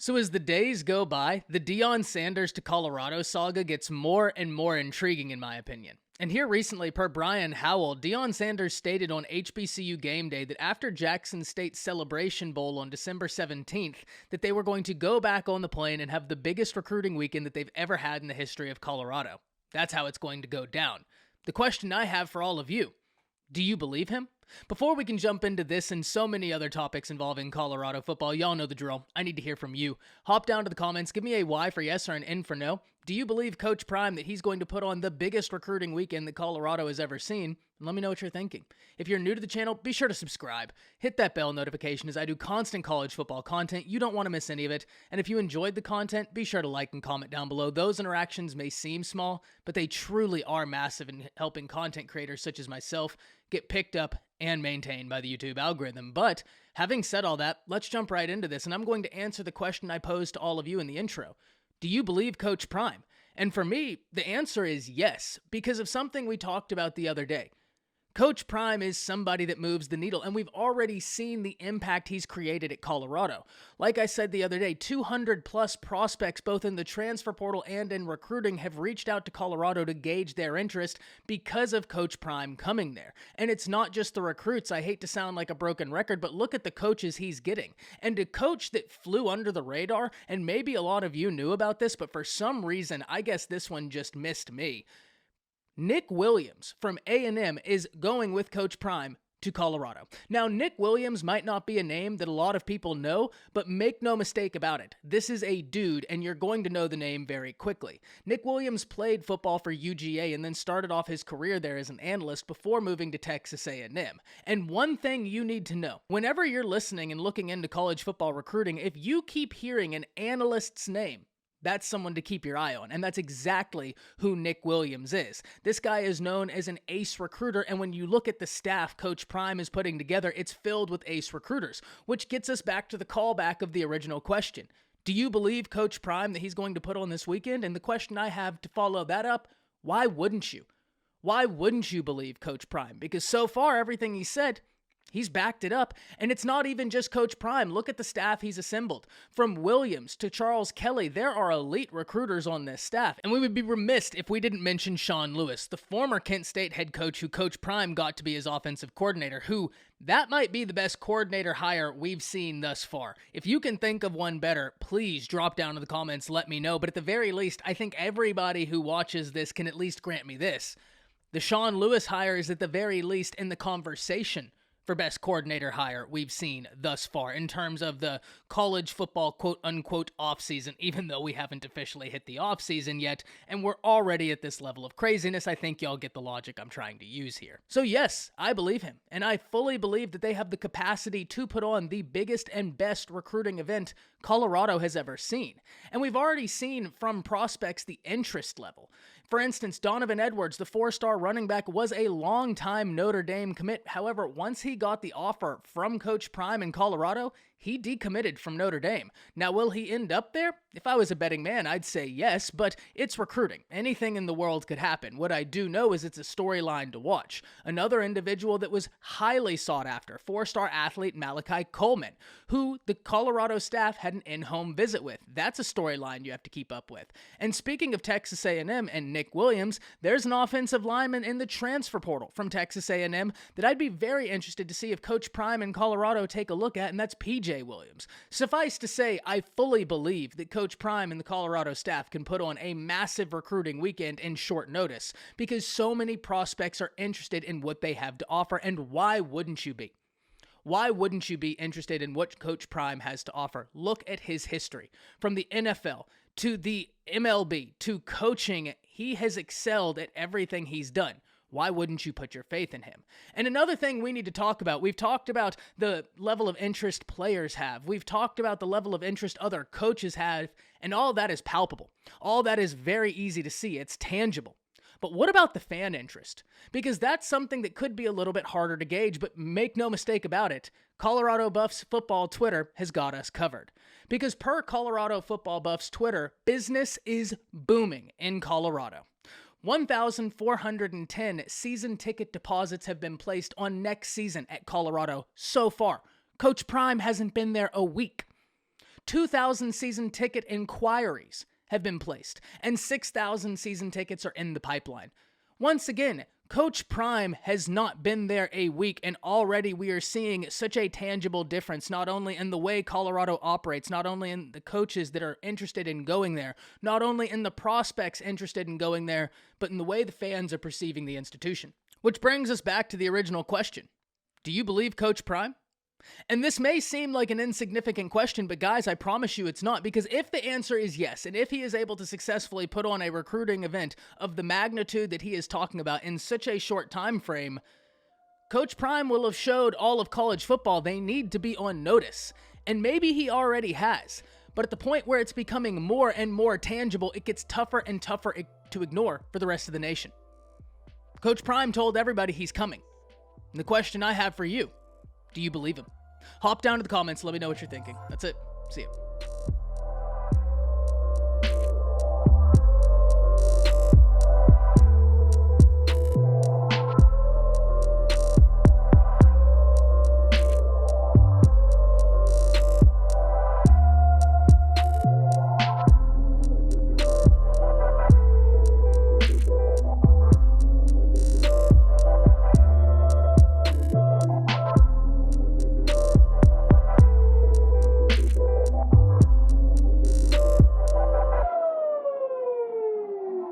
So as the days go by, the Deion Sanders to Colorado saga gets more and more intriguing in my opinion. And here recently, per Brian Howell, Deion Sanders stated on HBCU Game Day that after Jackson State's Celebration Bowl on December 17th, that they were going to go back on the plane and have the biggest recruiting weekend that they've ever had in the history of Colorado. That's how it's going to go down. The question I have for all of you, do you believe him? Before we can jump into this and so many other topics involving Colorado football, y'all know the drill. I need to hear from you. Hop down to the comments, give me a Y for yes or an N for no. Do you believe Coach Prime that he's going to put on the biggest recruiting weekend that Colorado has ever seen? And let me know what you're thinking. If you're new to the channel, be sure to subscribe. Hit that bell notification as I do constant college football content. You don't want to miss any of it. And if you enjoyed the content, be sure to like and comment down below. Those interactions may seem small, but they truly are massive in helping content creators such as myself get picked up and maintained by the YouTube algorithm. But having said all that, let's jump right into this, and I'm going to answer the question I posed to all of you in the intro. Do you believe Coach Prime? And for me, the answer is yes, because of something we talked about the other day. Coach Prime is somebody that moves the needle, and we've already seen the impact he's created at Colorado. Like I said the other day, 200 plus prospects, both in the transfer portal and in recruiting, have reached out to Colorado to gauge their interest because of Coach Prime coming there. And it's not just the recruits. I hate to sound like a broken record, but look at the coaches he's getting. And a coach that flew under the radar, and maybe a lot of you knew about this, but for some reason, I guess this one just missed me. Nick Williams from A&M is going with Coach Prime to Colorado. Now, Nick Williams might not be a name that a lot of people know, but make no mistake about it. This is a dude, and you're going to know the name very quickly. Nick Williams played football for UGA and then started off his career there as an analyst before moving to Texas A&M. And one thing you need to know, whenever you're listening and looking into college football recruiting, if you keep hearing an analyst's name, that's someone to keep your eye on, and that's exactly who Nick Williams is. This guy is known as an ace recruiter, and when you look at the staff Coach Prime is putting together, it's filled with ace recruiters, which gets us back to the callback of the original question. Do you believe Coach Prime that he's going to put on this weekend? And the question I have to follow that up, why wouldn't you? Why wouldn't you believe Coach Prime? Because so far, everything he said, he's backed it up, and it's not even just Coach Prime. Look at the staff he's assembled. From Williams to Charles Kelly, there are elite recruiters on this staff, and we would be remiss if we didn't mention Sean Lewis, the former Kent State head coach who Coach Prime got to be his offensive coordinator, who that might be the best coordinator hire we've seen thus far. If you can think of one better, please drop down in the comments, let me know, but at the very least, I think everybody who watches this can at least grant me this. The Sean Lewis hire is at the very least in the conversation for best coordinator hire we've seen thus far in terms of the college football quote-unquote offseason, even though we haven't officially hit the offseason yet, and we're already at this level of craziness. I think y'all get the logic I'm trying to use here. So yes, I believe him, and I fully believe that they have the capacity to put on the biggest and best recruiting event Colorado has ever seen. And we've already seen from prospects the interest level. For instance, Donovan Edwards, the four-star running back, was a long-time Notre Dame commit. However, once he got the offer from Coach Prime in Colorado, he decommitted from Notre Dame. Now, will he end up there? If I was a betting man, I'd say yes, but it's recruiting. Anything in the world could happen. What I do know is it's a storyline to watch. Another individual that was highly sought after, four-star athlete Malachi Coleman, who the Colorado staff had an in-home visit with. That's a storyline you have to keep up with. And speaking of Texas A&M and Nick Williams, there's an offensive lineman in the transfer portal from Texas A&M that I'd be very interested to see if Coach Prime in Colorado take a look at, and that's P.J. Williams. Suffice to say, I fully believe that Coach Prime and the Colorado staff can put on a massive recruiting weekend in short notice because so many prospects are interested in what they have to offer, and why wouldn't you be? Why wouldn't you be interested in what Coach Prime has to offer? Look at his history. From the NFL to the MLB to coaching, he has excelled at everything he's done. Why wouldn't you put your faith in him? And another thing we need to talk about, we've talked about the level of interest players have. We've talked about the level of interest other coaches have, and all that is palpable. All that is very easy to see. It's tangible. But what about the fan interest? Because that's something that could be a little bit harder to gauge, but make no mistake about it, Colorado Buffs football Twitter has got us covered. Because per Colorado football Buffs Twitter, business is booming in Colorado. 1,410 season ticket deposits have been placed on next season at Colorado so far. Coach Prime hasn't been there a week. 2,000 season ticket inquiries have been placed, and 6,000 season tickets are in the pipeline. Once again, Coach Prime has not been there a week, and already we are seeing such a tangible difference, not only in the way Colorado operates, not only in the coaches that are interested in going there, not only in the prospects interested in going there, but in the way the fans are perceiving the institution. Which brings us back to the original question. Do you believe Coach Prime? And this may seem like an insignificant question, but guys, I promise you it's not, because if the answer is yes, and if he is able to successfully put on a recruiting event of the magnitude that he is talking about in such a short time frame, Coach Prime will have showed all of college football they need to be on notice. And maybe he already has, but at the point where it's becoming more and more tangible, it gets tougher and tougher to ignore for the rest of the nation. Coach Prime told everybody he's coming. And the question I have for you, do you believe him? Hop down to the comments, let me know what you're thinking. That's it. See you.